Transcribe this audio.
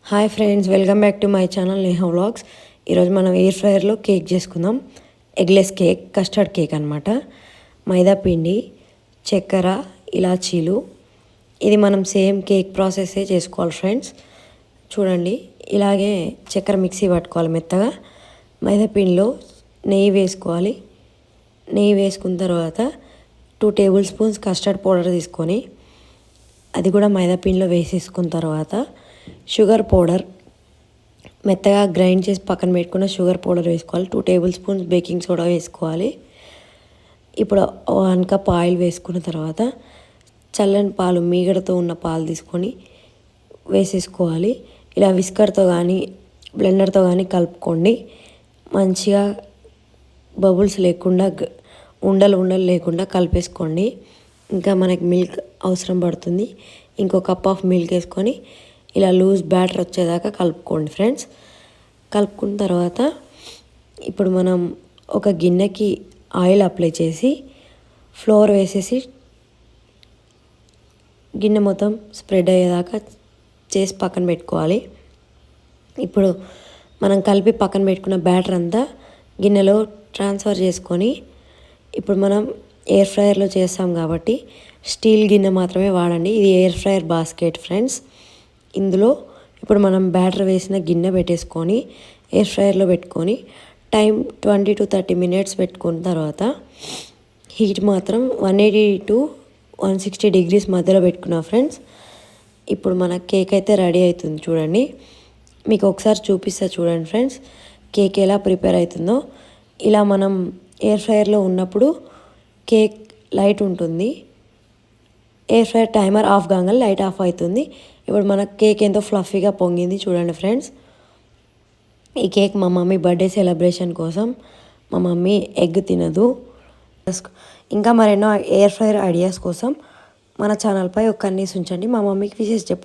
Hi friends, welcome back to my channel Neha vlogs. ఈరోజు మనం air ఫ్రైయర్లో cake చేసుకుందాం. Eggless cake, custard cake అనమాట. మైదా పిండి, చక్కెర, ఇలాచీలు. ఇది మనం సేమ్ కేక్ ప్రాసెసే చేసుకోవాలి ఫ్రెండ్స్. చూడండి, ఇలాగే చక్కెర మిక్సీ పట్టుకోవాలి మెత్తగా. మైదా పిండిలో నెయ్యి వేసుకోవాలి. నెయ్యి వేసుకున్న తర్వాత 2 టేబుల్ స్పూన్స్ కస్టర్డ్ పౌడర్ తీసుకొని అది కూడా మైదా పిండిలో వేసేసుకున్న తర్వాత షుగర్ పౌడర్ మెత్తగా గ్రైండ్ చేసి పక్కన పెట్టుకున్న షుగర్ పౌడర్ వేసుకోవాలి. 2 టేబుల్ స్పూన్స్ బేకింగ్ సోడా వేసుకోవాలి. ఇప్పుడు 1 కప్ ఆయిల్ వేసుకున్న తర్వాత చల్లని పాలు, మీగడతో ఉన్న పాలు తీసుకొని వేసేసుకోవాలి. ఇలా విస్కర్తో కానీ బ్లెండర్తో కానీ కలుపుకోండి. మంచిగా బబుల్స్ లేకుండా, ఉండలు లేకుండా కలిపేసుకోండి. ఇంకా మనకి మిల్క్ అవసరం పడుతుంది. ఇంకో కప్ ఆఫ్ మిల్క్ వేసుకొని ఇలా లూజ్ బ్యాటర్ వచ్చేదాకా కలుపుకోండి ఫ్రెండ్స్. కలుపుకున్న తర్వాత ఇప్పుడు మనం ఒక గిన్నెకి ఆయిల్ అప్లై చేసి ఫ్లోర్ వేసేసి గిన్నె మొత్తం స్ప్రెడ్ అయ్యేదాకా చేసి పక్కన పెట్టుకోవాలి. ఇప్పుడు మనం కలిపి పక్కన పెట్టుకున్న బ్యాటర్ అంతా గిన్నెలో ట్రాన్స్ఫర్ చేసుకొని ఇప్పుడు మనం ఎయిర్ ఫ్రైయర్లో చేస్తాం కాబట్టి స్టీల్ గిన్నె మాత్రమే వాడండి. ఇది ఎయిర్ ఫ్రైయర్ బాస్కెట్ ఫ్రెండ్స్. ఇందులో ఇప్పుడు మనం బ్యాటర్ వేసిన గిన్నె పెట్టేసుకొని ఎయిర్ ఫ్రైయర్లో పెట్టుకొని టైం 20 to 30 మినిట్స్ పెట్టుకున్న తర్వాత హీట్ మాత్రం 180 to 160 degrees మధ్యలో పెట్టుకున్నా ఫ్రెండ్స్. ఇప్పుడు మన కేక్ అయితే రెడీ అవుతుంది చూడండి. మీకు ఒకసారి చూపిస్తా చూడండి ఫ్రెండ్స్, కేక్ ఎలా ప్రిపేర్ అవుతుందో. ఇలా మనం ఎయిర్ ఫ్రైయర్లో ఉన్నప్పుడు కేక్ లైట్ ఉంటుంది. ఎయిర్ ఫ్రైయర్ టైమర్ ఆఫ్ కాగానే లైట్ ఆఫ్ అవుతుంది. ఇప్పుడు మన కేక్ ఎంతో ఫ్లఫీగా పొంగింది చూడండి ఫ్రెండ్స్. ఈ కేక్ మా మమ్మీ బర్త్డే సెలబ్రేషన్ కోసం. మా మమ్మీ ఎగ్ తినదు. ఇంకా మరెన్నో ఎయిర్ ఫ్రైయర్ ఐడియాస్ కోసం మన ఛానల్పై ఒక కన్నీసి ఉంచండి. మా మమ్మీకి విషెస్ చెప్పండి.